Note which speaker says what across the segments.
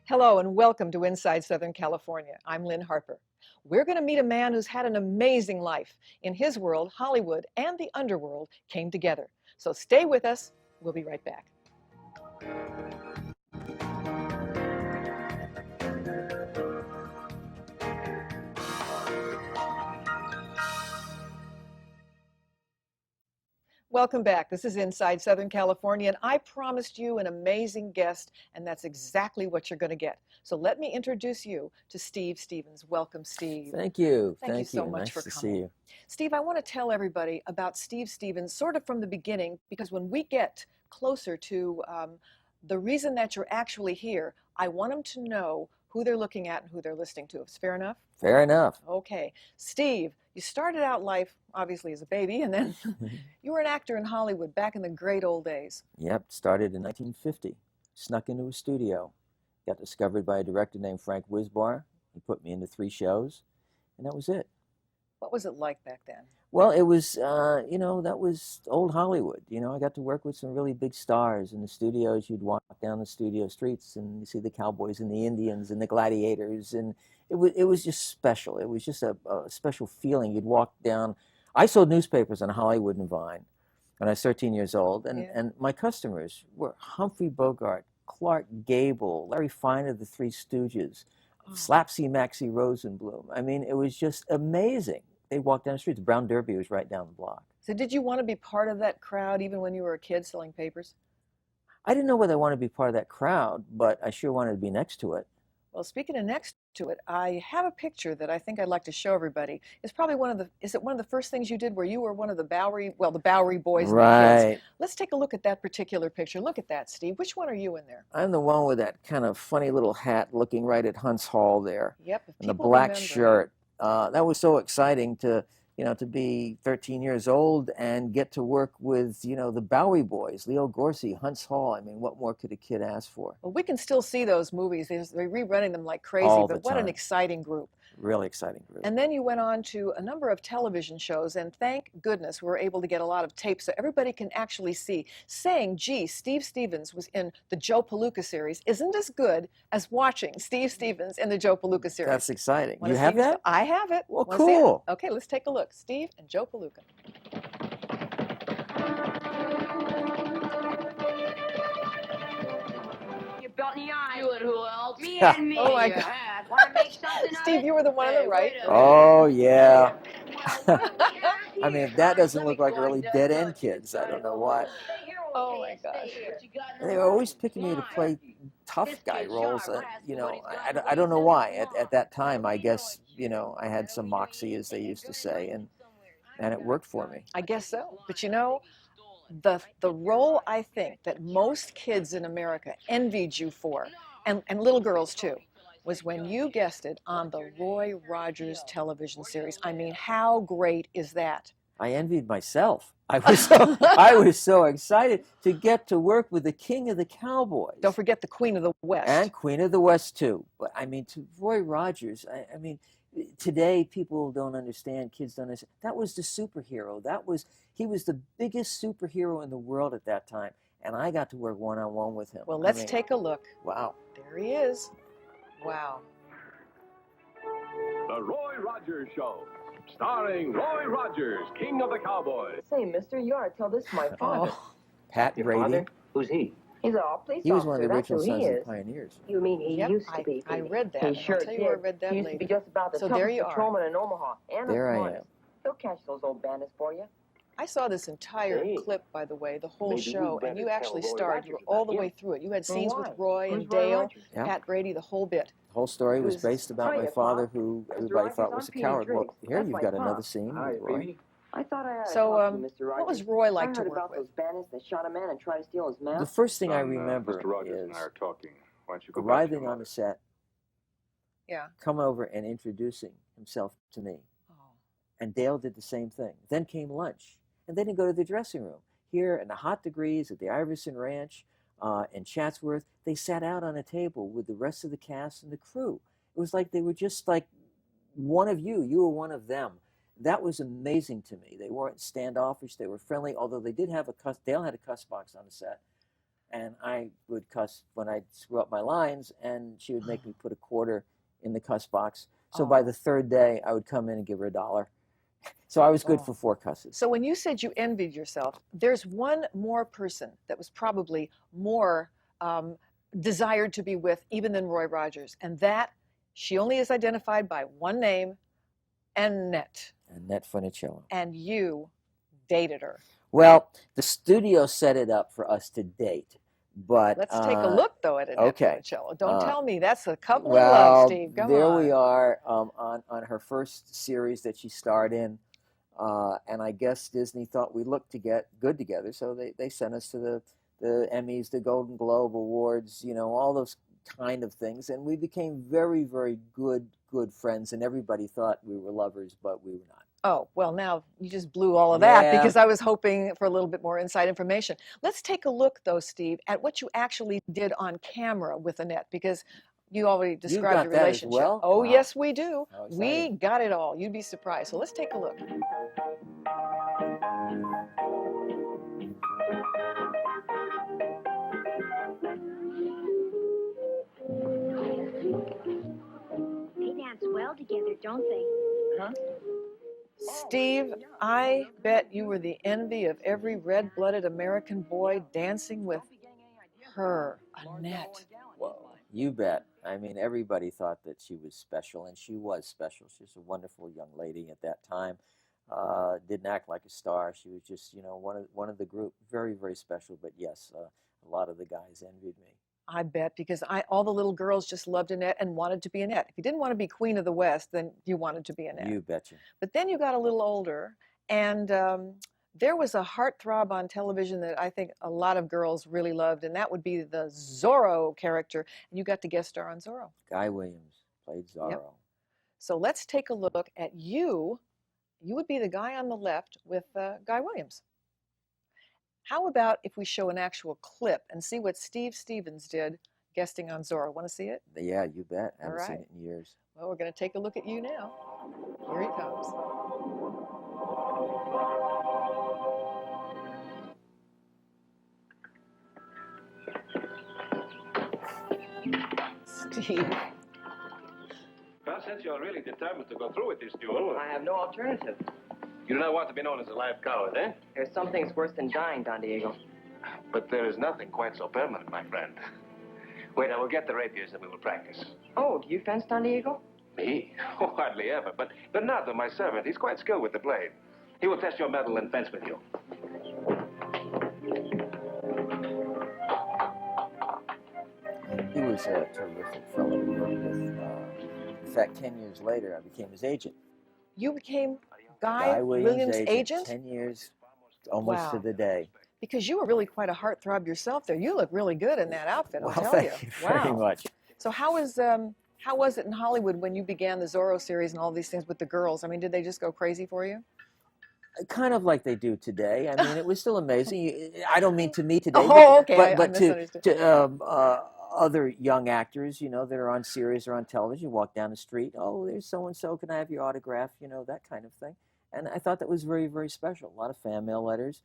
Speaker 1: Hello and welcome to Inside Southern California. I'm Lynn Harper. We're going to meet a man who's had an amazing life. In his world, Hollywood and the underworld came together. So stay with us. We'll be right back. Welcome back. This is Inside Southern California, and I promised you an amazing guest, and that's exactly what you're going to get. So let me introduce you to Steve Stevens. Welcome, Steve.
Speaker 2: Thank you.
Speaker 1: Thank you so much
Speaker 2: Nice
Speaker 1: for
Speaker 2: to
Speaker 1: coming.
Speaker 2: see you.
Speaker 1: Steve, I want to tell everybody about Steve Stevens sort of from the beginning, because when we get closer to the reason that you're actually here, I want them to know who they're looking at and who they're listening to. Is fair enough?
Speaker 2: Fair enough.
Speaker 1: Okay. Steve, you started out life, obviously, as a baby, and then you were an actor in Hollywood back in the great old days.
Speaker 2: Yep, started in 1950. Snuck into a studio. Got discovered by a director named Frank Wisbar. He put me into 3 shows, and that was it.
Speaker 1: What was it like back then?
Speaker 2: Well, it was, that was old Hollywood. I got to work with some really big stars in the studios. You'd walk down the studio streets and you see the cowboys and the Indians and the gladiators, and it was just special. It was just a special feeling. You'd walk down. I sold newspapers on Hollywood and Vine when I was 13 years old, and my customers were Humphrey Bogart, Clark Gable, Larry Fine of the Three Stooges, Slapsy Maxie Rosenblum. I mean, it was just amazing. They'd walk down the street. The Brown Derby was right down the block.
Speaker 1: So did you want to be part of that crowd even when you were a kid selling papers?
Speaker 2: I didn't know whether I wanted to be part of that crowd, but I sure wanted to be next to it.
Speaker 1: Well, speaking of next to it, I have a picture that I think I'd like to show everybody. It's probably is it one of the first things you did where you were one of the Bowery boys and the kids? Let's take a look at that particular picture. Look at that, Steve. Which one are you in there?
Speaker 2: I'm the one with that kind of funny little hat looking right at Hunt's Hall there.
Speaker 1: Yep.
Speaker 2: And the black shirt. That was so exciting to be 13 years old and get to work with, the Bowery boys, Leo Gorcey, Hunt's Hall. I mean, what more could a kid ask for?
Speaker 1: Well, we can still see those movies. They're rerunning them like crazy, but what an exciting group.
Speaker 2: Really exciting group.
Speaker 1: And then you went on to a number of television shows, and thank goodness we're able to get a lot of tapes so everybody can actually see. Saying, gee, Steve Stevens was in the Joe Palooka series isn't as good as watching Steve Stevens in the Joe Palooka series.
Speaker 2: That's exciting. You have that?
Speaker 1: I have it.
Speaker 2: Well, cool.
Speaker 1: Okay, let's take a look. Steve and Joe Palooka.
Speaker 3: Belt in the eye. You and who else? Me and me.
Speaker 1: Oh my God.
Speaker 3: Want to make something
Speaker 1: Steve, you were the one on the right.
Speaker 2: Oh, yeah. I mean, if that doesn't look like really dead-end kids, I don't know what.
Speaker 1: Oh, my gosh.
Speaker 2: They were always picking me to play tough guy roles. I don't know why. At that time, I guess, I had some moxie, as they used to say, and it worked for me.
Speaker 1: I guess so. But the role I think that most kids in America envied you for, and little girls too, was when you guessed it on the Roy Rogers television series. I mean, how great is that?
Speaker 2: I envied myself. I was so excited to get to work with the King of the Cowboys.
Speaker 1: Don't forget the Queen of the West.
Speaker 2: And Queen of the West too. But I mean, to Roy Rogers, I mean, today people don't understand, kids don't understand. That was the superhero. He was the biggest superhero in the world at that time, and I got to work one-on-one with him.
Speaker 1: Well, let's take a look.
Speaker 2: Wow.
Speaker 1: There he is. Wow.
Speaker 4: The Roy Rogers Show, starring Roy Rogers, King of the Cowboys.
Speaker 5: Say, mister, you ought to tell this to my father.
Speaker 2: Pat Brady.
Speaker 6: Father? Who's he?
Speaker 5: He's a police officer.
Speaker 2: He was one of the
Speaker 5: That's
Speaker 2: original
Speaker 5: who he
Speaker 2: Sons of
Speaker 5: is.
Speaker 2: the Pioneers.
Speaker 5: You mean he
Speaker 1: Yep,
Speaker 5: used to be?
Speaker 1: I read that.
Speaker 5: He sure
Speaker 1: I'll tell you
Speaker 5: did.
Speaker 1: where I read that
Speaker 5: He used
Speaker 1: later.
Speaker 5: to be just about the
Speaker 1: So there
Speaker 5: toughest
Speaker 1: you are.
Speaker 5: patrolman in Omaha. And
Speaker 2: There I
Speaker 5: smartest.
Speaker 2: am.
Speaker 5: He'll catch those old bandits for you.
Speaker 1: I saw this entire
Speaker 6: Hey.
Speaker 1: clip, by the way, the whole
Speaker 6: Maybe we
Speaker 1: show, and
Speaker 6: better
Speaker 1: you
Speaker 6: tell
Speaker 1: actually
Speaker 6: Roy
Speaker 1: starred. You were
Speaker 6: Rogers
Speaker 1: all
Speaker 6: about
Speaker 1: the
Speaker 6: him.
Speaker 1: way through it. You had
Speaker 5: Well,
Speaker 1: scenes
Speaker 5: why?
Speaker 1: with Roy
Speaker 5: Who's
Speaker 1: and
Speaker 5: Roy
Speaker 1: Dale,
Speaker 5: Rogers?
Speaker 2: Yeah.
Speaker 1: Pat Brady, the whole bit.
Speaker 2: The whole story was
Speaker 1: was-
Speaker 2: based about
Speaker 5: Tell
Speaker 2: my
Speaker 5: you,
Speaker 2: father,
Speaker 5: Pop.
Speaker 2: who
Speaker 5: Mr.
Speaker 2: everybody
Speaker 5: Rogers,
Speaker 2: thought
Speaker 5: I'm
Speaker 2: was a
Speaker 5: Petey
Speaker 2: coward. Well,
Speaker 5: Driggs.
Speaker 2: here
Speaker 5: That's
Speaker 2: you've
Speaker 5: my
Speaker 2: got
Speaker 5: pop.
Speaker 2: another scene
Speaker 6: Hi,
Speaker 2: with Roy.
Speaker 6: baby.
Speaker 5: I thought I had
Speaker 1: So,
Speaker 5: to talk to you, Mr. Rogers.
Speaker 1: what was Roy like
Speaker 5: I
Speaker 1: to
Speaker 5: heard
Speaker 1: work
Speaker 5: about
Speaker 1: with?
Speaker 5: those bandits that shot a man and tried to steal his
Speaker 2: The
Speaker 5: mask.
Speaker 2: first thing I
Speaker 6: Son,
Speaker 2: remember
Speaker 6: Mr. Rogers
Speaker 2: is
Speaker 6: and I are talking. Why don't you go back to
Speaker 2: arriving
Speaker 6: your
Speaker 2: on the
Speaker 6: mother?
Speaker 2: set,
Speaker 1: Yeah.
Speaker 2: come over and introducing himself to me.
Speaker 1: Oh.
Speaker 2: And Dale did the same thing. Then came lunch. And then he'd go to the dressing room. Here in the hot degrees at the Iverson Ranch in Chatsworth, they sat out on a table with the rest of the cast and the crew. It was like they were just like one of you. You were one of them. That was amazing to me. They weren't standoffish. They were friendly, although they did have Dale had a cuss box on the set. and I would cuss when I'd screw up my lines, and she would make me put a quarter in the cuss box. So by the third day, I would come in and give her $1. So I was good for 4 cusses.
Speaker 1: So when you said you envied yourself, there's one more person that was probably more desired to be with even than Roy Rogers, and that she only is identified by one name, Annette.
Speaker 2: Annette Funicello.
Speaker 1: And you dated her.
Speaker 2: Well, the studio set it up for us to date, but
Speaker 1: let's take a look though at Annette Funicello. Don't tell me that's a couple of love, Steve. Come
Speaker 2: there
Speaker 1: on.
Speaker 2: we are on her first series that she starred in, and I guess Disney thought we looked good together, so they sent us to the Emmys, the Golden Globe Awards, you know, all those kind of things, and we became very, very good friends, and everybody thought we were lovers, but we were not.
Speaker 1: Oh, well, now you just blew all of that because I was hoping for a little bit more inside information. Let's take a look, though, Steve, at what you actually did on camera with Annette, because you already described your relationship.
Speaker 2: As well?
Speaker 1: Oh, wow. Yes, we do.
Speaker 2: Oh,
Speaker 1: we got it all. You'd be surprised. So let's take a look.
Speaker 3: They dance well together, don't they?
Speaker 5: Huh?
Speaker 1: Steve, I bet you were the envy of every red-blooded American boy dancing with her, Annette.
Speaker 2: Whoa, you bet. I mean, everybody thought that she was special, and she was special. She was a wonderful young lady at that time. Didn't act like a star. She was just, you know, one of the group. Very, very special. But yes, a lot of the guys envied me.
Speaker 1: I bet, because all the little girls just loved Annette and wanted to be Annette. If you didn't want to be Queen of the West, then you wanted to be Annette.
Speaker 2: You betcha.
Speaker 1: But then you got a little older, and there was a heartthrob on television that I think a lot of girls really loved, and that would be the Zorro character. And you got to guest star on Zorro.
Speaker 2: Guy Williams played Zorro. Yep.
Speaker 1: So let's take a look at you. You would be the guy on the left with Guy Williams. How about if we show an actual clip and see what Steve Stevens did guesting on Zorro? Want to see it?
Speaker 2: Yeah, you bet. I haven't seen it in years.
Speaker 1: Well, we're going to take a look at you now. Here he comes. Steve.
Speaker 4: Well, since you're really determined to go through with this duel,
Speaker 5: I have no alternative.
Speaker 4: you do not want to be known as a live coward, eh?
Speaker 5: There's some things worse than dying, Don Diego.
Speaker 4: But there is nothing quite so permanent, my friend. Wait, I will get the rapiers and we will practice.
Speaker 5: Oh, do you fence, Don Diego?
Speaker 4: Me? Oh, hardly ever. But Bernardo, my servant, he's quite skilled with the blade. He will test your mettle and fence with you.
Speaker 2: He was a terrific fellow to work with. In fact, 10 years later, I became his agent.
Speaker 1: You became Guy Williams' agent?
Speaker 2: 10 years, almost to the day.
Speaker 1: Because you were really quite a heartthrob yourself there. You look really good in that outfit, I'll tell you.
Speaker 2: Thank you very much.
Speaker 1: So how was it in Hollywood when you began the Zorro series and all these things with the girls? I mean, did they just go crazy for you?
Speaker 2: Kind of like they do today. I mean, it was still amazing. I don't mean to me today, but to other young actors, you know, that are on series or on television, you walk down the street, oh, there's so-and-so, can I have your autograph? You know, that kind of thing. And I thought that was very, very special. A lot of fan mail letters.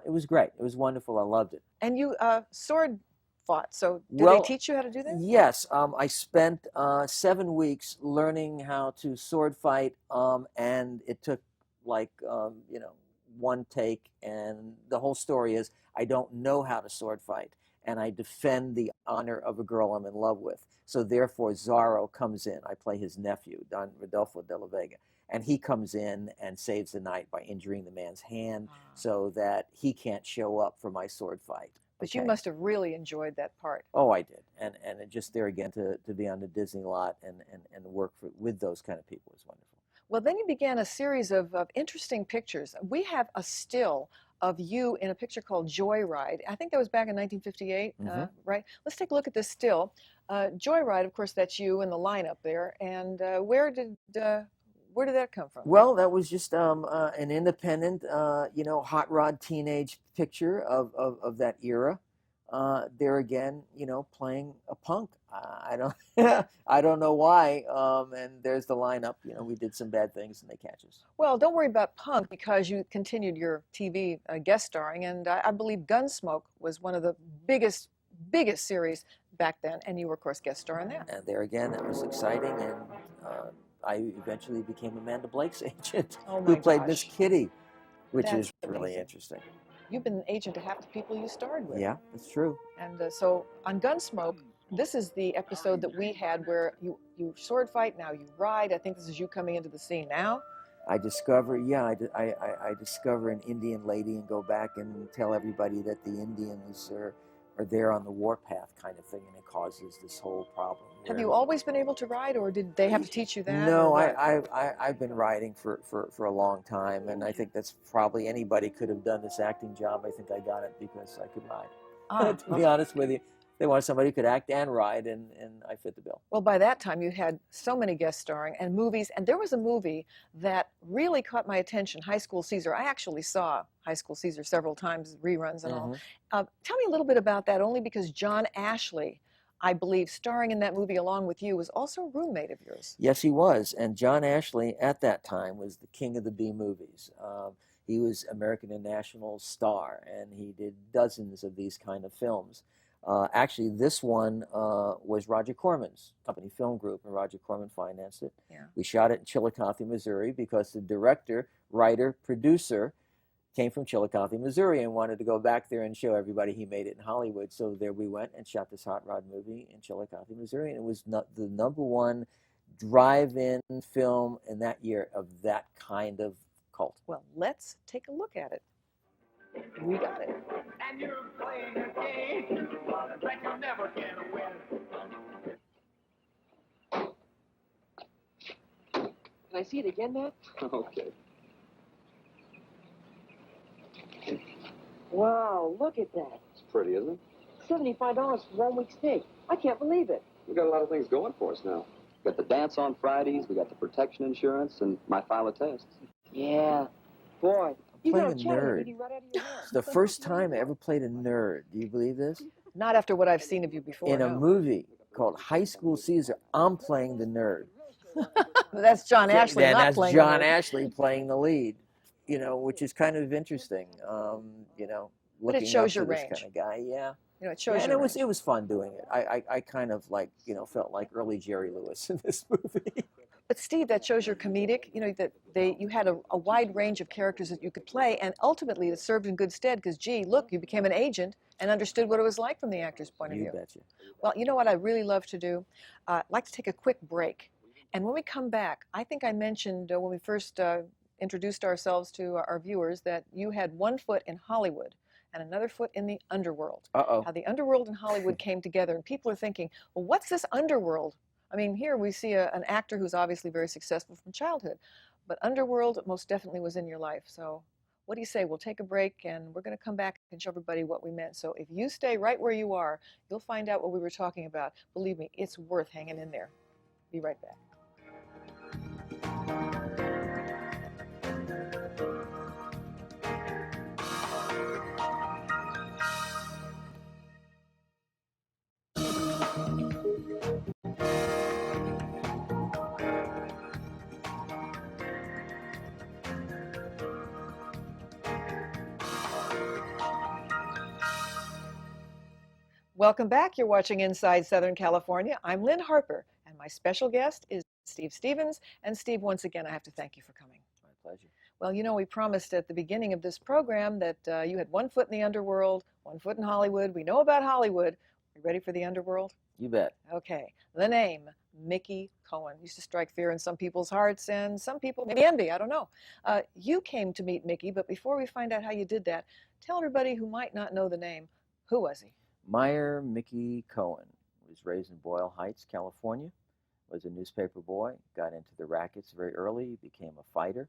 Speaker 2: It was great. It was wonderful. I loved it.
Speaker 1: And you sword fought. So did they teach you how to do that?
Speaker 2: Yes. I spent 7 weeks learning how to sword fight, and it took like, one take. And the whole story is I don't know how to sword fight, and I defend the honor of a girl I'm in love with. So therefore, Zorro comes in. I play his nephew, Don Rodolfo de la Vega. And he comes in and saves the night by injuring the man's hand so that he can't show up for my sword fight.
Speaker 1: But you must have really enjoyed that part.
Speaker 2: Oh, I did. And just there again to be on the Disney lot and work with those kind of people was wonderful.
Speaker 1: Well, then you began a series of interesting pictures. We have a still of you in a picture called Joyride. I think that was back in 1958, right? Let's take a look at this still. Joyride, of course, that's you in the lineup there. And where did that come from?
Speaker 2: Well, that was just an independent, hot rod teenage picture of that era. there again, playing a punk. I don't, I don't know why. And there's the lineup. We did some bad things, and they catch us.
Speaker 1: Well, don't worry about punk because you continued your TV guest starring, and I believe Gunsmoke was one of the biggest series back then, and you were, of course, guest star in that.
Speaker 2: And there again, that was exciting, and I eventually became Amanda Blake's agent,
Speaker 1: Oh
Speaker 2: who
Speaker 1: my
Speaker 2: played Miss
Speaker 1: gosh.
Speaker 2: Kitty, which
Speaker 1: That's
Speaker 2: is really
Speaker 1: amazing.
Speaker 2: interesting.
Speaker 1: You've been an agent to half the people you starred with.
Speaker 2: Yeah, that's true.
Speaker 1: And so on Gunsmoke, this is the episode that we had where you sword fight, now you ride. I think this is you coming into the scene now.
Speaker 2: I discover, I discover an Indian lady and go back and tell everybody that the Indians are there on the warpath, kind of thing, and it causes this whole problem.
Speaker 1: Have you always been able to ride, or did they have to teach you that?
Speaker 2: No, I've been riding for a long time, and I think that's probably anybody could have done this acting job. I think I got it because I could ride. To be honest with you, they wanted somebody who could act and ride, and I fit the bill.
Speaker 1: Well, by that time, you had so many guest starring and movies, and there was a movie that really caught my attention, High School Caesar. I actually saw High School Caesar several times, reruns and all. Tell me a little bit about that, only because John Ashley, I believe, starring in that movie along with you, was also a roommate of yours.
Speaker 2: Yes, he was, and John Ashley at that time was the king of the B movies. He was American and National star, and he did dozens of these kind of films. Actually, this one was Roger Corman's company, Film Group, and Roger Corman financed it.
Speaker 1: Yeah.
Speaker 2: We shot it in Chillicothe, Missouri, because the director, writer, producer came from Chillicothe, Missouri, and wanted to go back there and show everybody he made it in Hollywood. So there we went and shot this hot rod movie in Chillicothe, Missouri, and it was the #1 drive-in film in that year of that kind of cult.
Speaker 1: Well, let's take a look at it. We got it.
Speaker 7: And you're playing a game that you're never gonna win.
Speaker 5: Can I see it again, Matt?
Speaker 6: Okay.
Speaker 5: Wow, look at that.
Speaker 6: It's pretty, isn't it?
Speaker 5: $75 for 1 week stay. I can't believe it.
Speaker 6: We got a lot of things going for us now. We got the dance on Fridays, we got the protection insurance, and my file of tests.
Speaker 5: Yeah. Boy, you
Speaker 2: Playing
Speaker 5: got
Speaker 2: a
Speaker 5: a chatty
Speaker 2: nerd.
Speaker 5: reading right out of your hand.
Speaker 2: It's the first time I ever played a nerd. Do you believe this?
Speaker 1: Not after what I've seen of you before.
Speaker 2: In a
Speaker 1: no.
Speaker 2: movie called High School Caesar, I'm playing the nerd.
Speaker 1: That's John Ashley
Speaker 2: Yeah,
Speaker 1: not
Speaker 2: that's
Speaker 1: playing
Speaker 2: John
Speaker 1: the nerd.
Speaker 2: Ashley playing the lead. Which is kind of interesting.
Speaker 1: But it
Speaker 2: Looking
Speaker 1: shows
Speaker 2: up
Speaker 1: your
Speaker 2: to this
Speaker 1: range.
Speaker 2: kind of guy. Yeah.
Speaker 1: It shows
Speaker 2: And
Speaker 1: your
Speaker 2: it
Speaker 1: range.
Speaker 2: was fun doing it. I kind of felt like early Jerry Lewis in this movie.
Speaker 1: But Steve, that shows you're comedic. You had a wide range of characters that you could play, and ultimately it served in good stead because, gee, look, you became an agent and understood what it was like from the actor's point of
Speaker 2: You
Speaker 1: view.
Speaker 2: betcha.
Speaker 1: Well, you know what I really love to do? I'd like to take a quick break. And when we come back, I think I mentioned when we first introduced ourselves to our viewers that you had one foot in Hollywood and another foot in the underworld.
Speaker 2: Uh-oh.
Speaker 1: How the underworld and Hollywood came together, and people are thinking, well, what's this underworld? I mean, here we see an actor who's obviously very successful from childhood, but underworld most definitely was in your life. So what do you say? We'll take a break, and we're going to come back and show everybody what we meant. So if you stay right where you are, you'll find out what we were talking about. Believe me, it's worth hanging in there. Be right back. Welcome back. You're watching Inside Southern California. I'm Lynn Harper, and my special guest is Steve Stevens. And Steve, once again, I have to thank you for coming.
Speaker 2: My pleasure.
Speaker 1: Well, we promised at the beginning of this program that you had one foot in the underworld, one foot in Hollywood. We know about Hollywood. Are you ready for the underworld?
Speaker 2: You bet.
Speaker 1: Okay. The name, Mickey Cohen, used to strike fear in some people's hearts and some people, maybe envy, I don't know. You came to meet Mickey, but before we find out how you did that, tell everybody who might not know the name, who was he?
Speaker 2: Meyer Mickey Cohen was raised in Boyle Heights, California, was a newspaper boy, got into the rackets very early, became a fighter.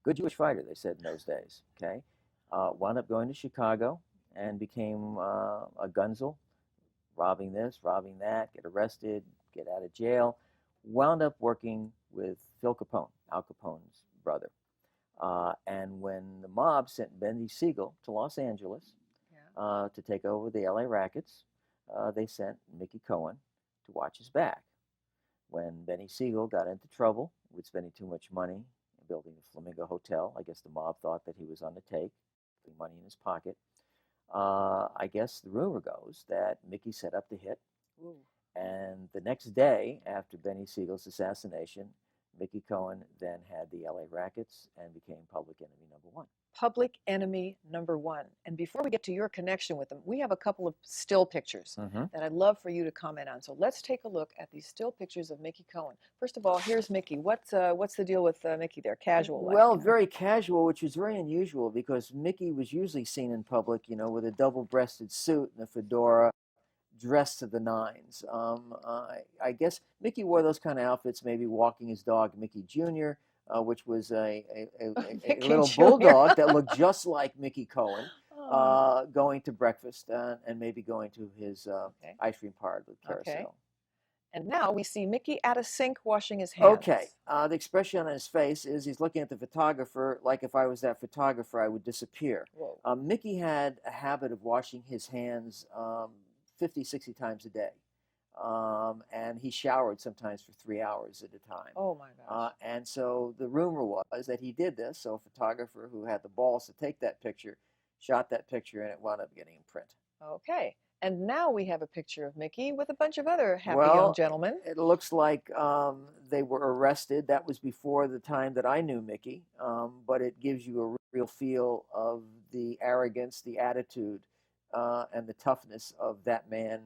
Speaker 2: Good Jewish fighter, they said in those days, okay? Wound up going to Chicago and became a gunzel, robbing this, robbing that, get arrested, get out of jail. Wound up working with Phil Capone, Al Capone's brother. And when the mob sent Benny Siegel to Los Angeles, to take over the LA Rackets, they sent Mickey Cohen to watch his back. When Benny Siegel got into trouble with spending too much money building the Flamingo Hotel, I guess the mob thought that he was on the take, putting money in his pocket. I guess the rumor goes that Mickey set up the hit. Ooh. And the next day, after Benny Siegel's assassination, Mickey Cohen then had the LA Rackets and became public enemy number one.
Speaker 1: Public enemy number one. And before we get to your connection with them, we have a couple of still pictures that I'd love for you to comment on. So let's take a look at these still pictures of Mickey Cohen. First of all, here's Mickey. What's the deal with Mickey there? Casual?
Speaker 2: Well, very casual, which is very unusual because Mickey was usually seen in public, with a double-breasted suit and a fedora, dressed to the nines. I guess Mickey wore those kind of outfits, maybe walking his dog, Mickey Jr., which was a little bulldog that looked just like Mickey Cohen, going to breakfast and maybe going to his ice cream parlor, the Carousel.
Speaker 1: Okay. And now we see Mickey at a sink washing his hands.
Speaker 2: Okay. The expression on his face is he's looking at the photographer like if I was that photographer, I would disappear. Mickey had a habit of washing his hands 50, 60 times a day. And he showered sometimes for 3 hours at a time.
Speaker 1: Oh my gosh.
Speaker 2: And so the rumor was that he did this. So a photographer who had the balls to take that picture shot that picture and it wound up getting in print.
Speaker 1: Okay. And now we have a picture of Mickey with a bunch of other happy young gentlemen.
Speaker 2: It looks like they were arrested. That was before the time that I knew Mickey. But it gives you a real feel of the arrogance, the attitude, and the toughness of that man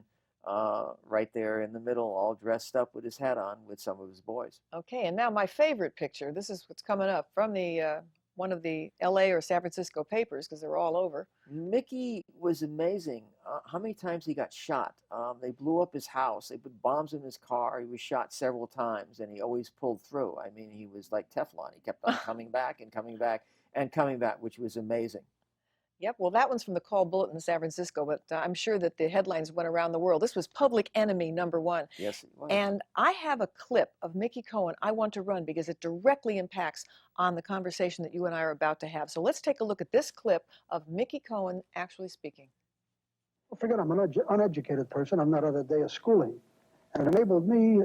Speaker 2: right there in the middle, all dressed up with his hat on with some of his boys.
Speaker 1: Okay, and now my favorite picture. This is what's coming up from the one of the LA or San Francisco papers because they're all over.
Speaker 2: Mickey was amazing. How many times he got shot? They blew up his house. They put bombs in his car. He was shot several times, and he always pulled through. I mean, he was like Teflon. He kept on coming back and coming back and coming back, which was amazing.
Speaker 1: Yep, well, that one's from the Call Bulletin in San Francisco, but I'm sure that the headlines went around the world. This was public enemy number one.
Speaker 2: Yes, it was.
Speaker 1: And I have a clip of Mickey Cohen I want to run because it directly impacts on the conversation that you and I are about to have. So let's take a look at this clip of Mickey Cohen actually speaking.
Speaker 8: Well, forget I'm an uneducated person. I'm not out a day of schooling. And it enabled me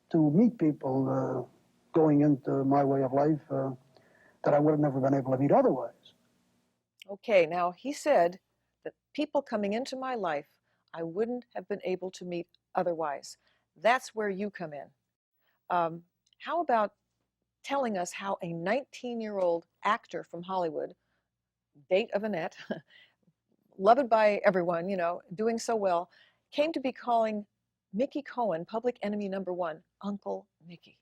Speaker 8: to meet people going into my way of life that I would have never been able to meet otherwise.
Speaker 1: Okay, now he said that people coming into my life I wouldn't have been able to meet otherwise. That's where you come in. How about telling us how a 19-year-old actor from Hollywood, date of Annette, loved by everyone, doing so well, came to be calling Mickey Cohen, public enemy number one, Uncle Mickey?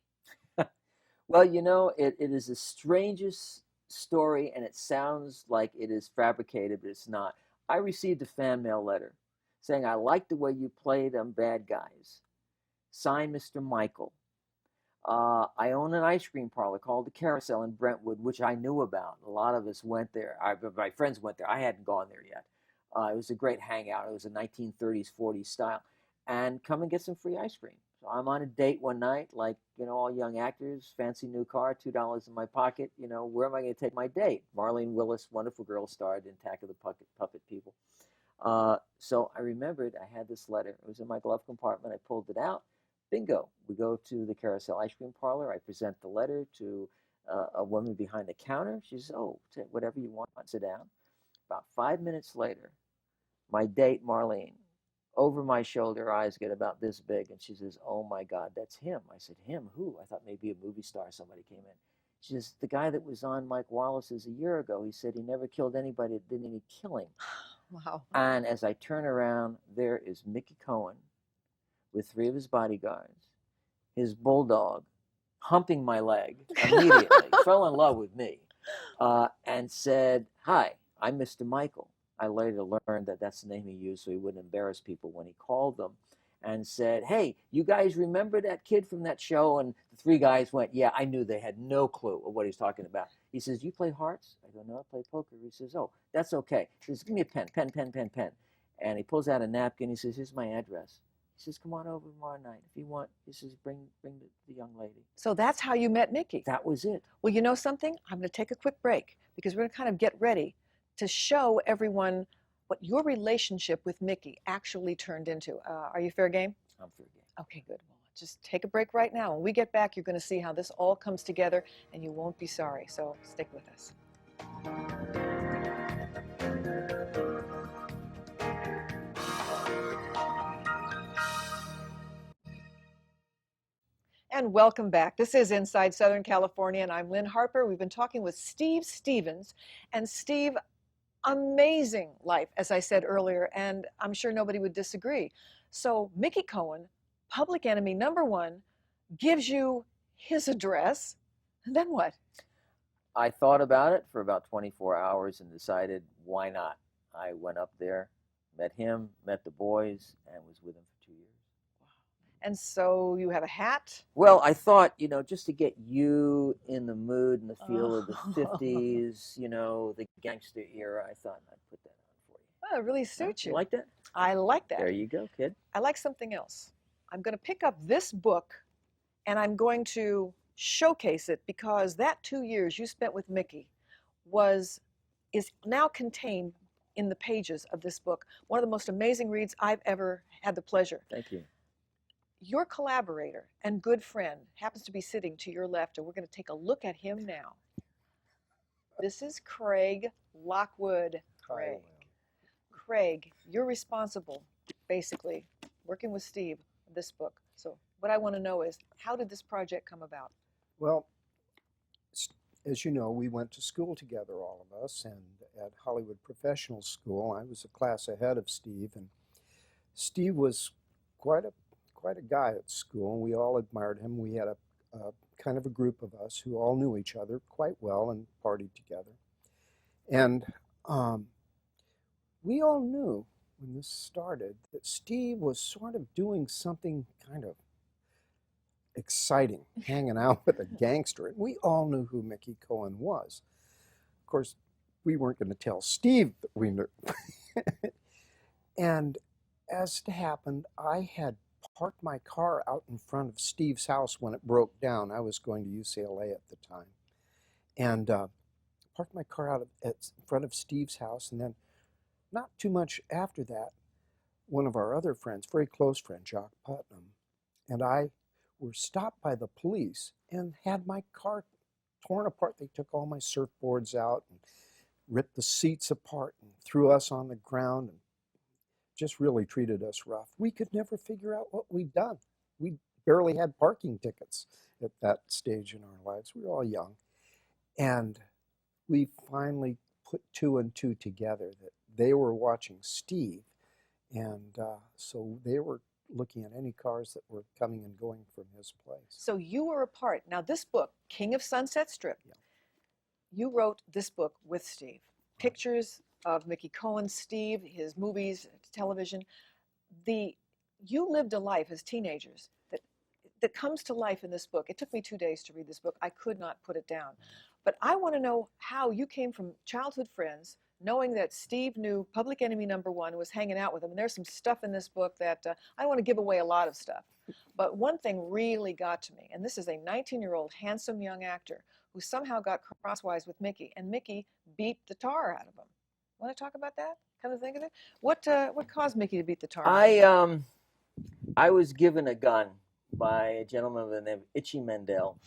Speaker 2: Well, it is the strangest story, and it sounds like it is fabricated, but it's not. I received a fan mail letter saying, I like the way you play them bad guys. Signed, Mr. Michael. I own an ice cream parlor called the Carousel in Brentwood, which I knew about. A lot of us went there. My friends went there. I hadn't gone there yet. It was a great hangout. It was a 1930s, 40s style. And come and get some free ice cream. So I'm on a date one night, like, all young actors, fancy new car, $2 in my pocket. Where am I going to take my date? Marlene Willis, wonderful girl, starred in Attack of the Puppet People. So I remembered I had this letter. It was in my glove compartment. I pulled it out. Bingo. We go to the Carousel ice cream parlor. I present the letter to a woman behind the counter. She says, oh, whatever you want, sit down. About 5 minutes later, my date, Marlene, over my shoulder, her eyes get about this big, and she says, oh my God, that's him. I said, him? Who? I thought maybe a movie star, somebody came in. She says, the guy that was on Mike Wallace's a year ago. He said he never killed anybody that didn't need killing.
Speaker 1: Wow.
Speaker 2: And as I turn around, there is Mickey Cohen with 3 of his bodyguards, his bulldog, humping my leg immediately, fell in love with me, and said, hi, I'm Mr. Michael. I later learned that that's the name he used so he wouldn't embarrass people when he called them, and said, hey, you guys remember that kid from that show? And the 3 guys went, yeah, I knew they had no clue of what he's talking about. He says, you play hearts? I go, no, I play poker. He says, oh, that's okay. He says, give me a pen. And he pulls out a napkin. He says, here's my address. He says, come on over tomorrow night if you want. He says, bring the young lady.
Speaker 1: So that's how you met Mickey.
Speaker 2: That was it.
Speaker 1: Well, you know something? I'm going to take a quick break because we're going to kind of get ready to show everyone what your relationship with Mickey actually turned into. Are you fair game?
Speaker 2: I'm fair game.
Speaker 1: Okay, good. Well, just take a break right now. When we get back, you're going to see how this all comes together, and you won't be sorry. So stick with us. And welcome back. This is Inside Southern California, and I'm Lynn Harper. We've been talking with Steve Stevens. And Steve, amazing life, as I said earlier, and I'm sure nobody would disagree. So Mickey Cohen, public enemy number one, gives you his address. And then what?
Speaker 2: I thought about it for about 24 hours and decided, why not? I went up there, met him, met the boys, and was with him for 2 years.
Speaker 1: And so you have a hat?
Speaker 2: Well, I thought, just to get you in the mood and the feel of the 50s, the gangster era, I thought I'd put that on for you.
Speaker 1: Oh, it really suits you.
Speaker 2: You like that?
Speaker 1: I like that.
Speaker 2: There you go, kid.
Speaker 1: I like something else. I'm going to pick up this book and I'm going to showcase it because that 2 years you spent with Mickey is now contained in the pages of this book. One of the most amazing reads I've ever had the pleasure.
Speaker 2: Thank you.
Speaker 1: Your collaborator and good friend happens to be sitting to your left, and we're going to take a look at him now. This is Craig Lockwood. Craig. Craig, you're responsible, basically, working with Steve, this book. So what I want to know is, how did this project come about?
Speaker 9: Well, as you know, we went to school together, all of us, and at Hollywood Professional School. I was a class ahead of Steve, and Steve was quite a guy at school, and we all admired him. We had a kind of a group of us who all knew each other quite well and partied together. And we all knew when this started that Steve was sort of doing something kind of exciting, hanging out with a gangster. And we all knew who Mickey Cohen was. Of course, we weren't going to tell Steve that we knew. And as it happened, I had parked my car out in front of Steve's house when it broke down. I was going to UCLA at the time. And parked my car out in front of Steve's house. And then not too much after that, one of our other friends, very close friend, Jock Putnam, and I were stopped by the police and had my car torn apart. They took all my surfboards out and ripped the seats apart and threw us on the ground and just really treated us rough. We could never figure out what we'd done. We barely had parking tickets at that stage in our lives. We were all young. And we finally put two and two together that they were watching Steve. And so they were looking at any cars that were coming and going from his place.
Speaker 1: So you were a part. Now this book, King of Sunset Strip,
Speaker 9: Yeah.
Speaker 1: You wrote this book with Steve. Pictures of Mickey Cohen, Steve, his movies, television. You lived a life as teenagers that comes to life in this book. It took me 2 days to read this book. I could not put it down. But I want to know how you came from childhood friends, knowing that Steve knew public enemy number one and was hanging out with him. And there's some stuff in this book that I don't want to give away a lot of stuff. But one thing really got to me, and this is a 19-year-old handsome young actor who somehow got crosswise with Mickey, and Mickey beat the tar out of him. Want to talk about that? Come to think of it, what caused Mickey to beat the tar?
Speaker 2: I was given a gun by a gentleman by the name of Itchy Mendel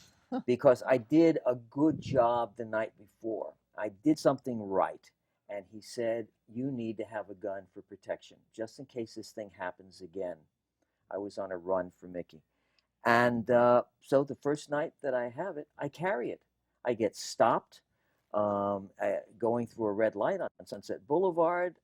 Speaker 2: because I did a good job the night before. I did something right, and he said, you need to have a gun for protection, just in case this thing happens again. I was on a run for Mickey. And so the first night that I have it, I carry it. I get stopped going through a red light on Sunset Boulevard.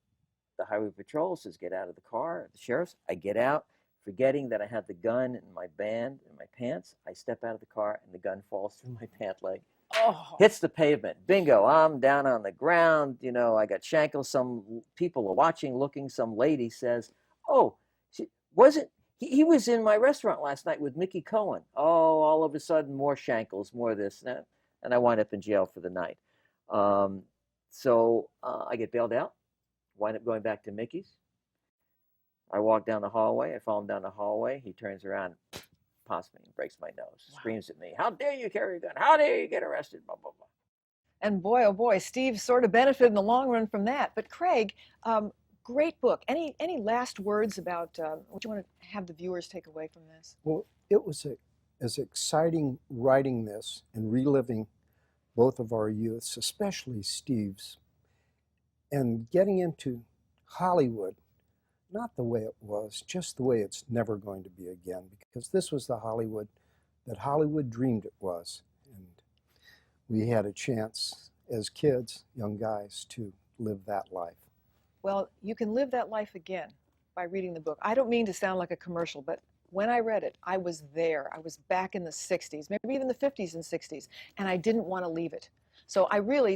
Speaker 2: The highway patrol says, get out of the car. The sheriff's, I get out, forgetting that I had the gun in my band, in my pants. I step out of the car, and the gun falls through my pant leg.
Speaker 1: Oh.
Speaker 2: Hits the pavement. Bingo, I'm down on the ground. I got shankled. Some people are watching, looking. Some lady says, oh, he was in my restaurant last night with Mickey Cohen. Oh, all of a sudden, more shankles, more this and that. And I wind up in jail for the night. So I get bailed out, wind up going back to Mickey's. I walk down the hallway. I follow him down the hallway. He turns around, pops me, and breaks my nose, screams at me, how dare you carry a gun? How dare you get arrested? Blah, blah, blah.
Speaker 1: And boy, oh boy, Steve sort of benefited in the long run from that. But Craig, great book. Any last words about what you want to have the viewers take away from this?
Speaker 9: Well, it was as exciting writing this and reliving both of our youths, especially Steve's, and getting into Hollywood, not the way it was, just the way it's never going to be again, because this was the Hollywood that Hollywood dreamed it was. And we had a chance as kids, young guys, to live that life.
Speaker 1: Well, you can live that life again by reading the book. I don't mean to sound like a commercial, but when I read it, I was there. I was back in the 60s, maybe even the 50s and 60s, and I didn't want to leave it. So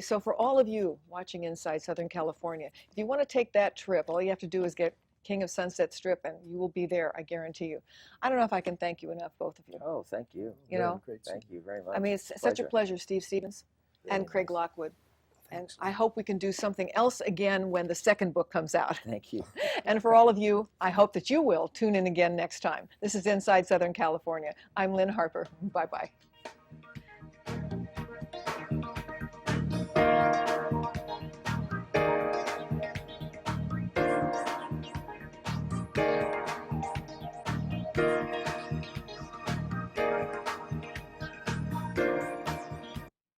Speaker 1: so for all of you watching inside Southern California, if you want to take that trip, all you have to do is get King of Sunset Strip, and you will be there, I guarantee you. I don't know if I can thank you enough, both of you.
Speaker 2: Oh, thank you.
Speaker 1: You know,
Speaker 9: Great.
Speaker 2: Thank you very much.
Speaker 1: I mean, it's such a pleasure, Steve Stevens and Craig Lockwood. And
Speaker 9: Thanks.
Speaker 1: I hope we can do something else again when the second book comes out.
Speaker 2: Thank you.
Speaker 1: And for all of you, I hope that you will tune in again next time. This is Inside Southern California. I'm Lynn Harper. Bye-bye.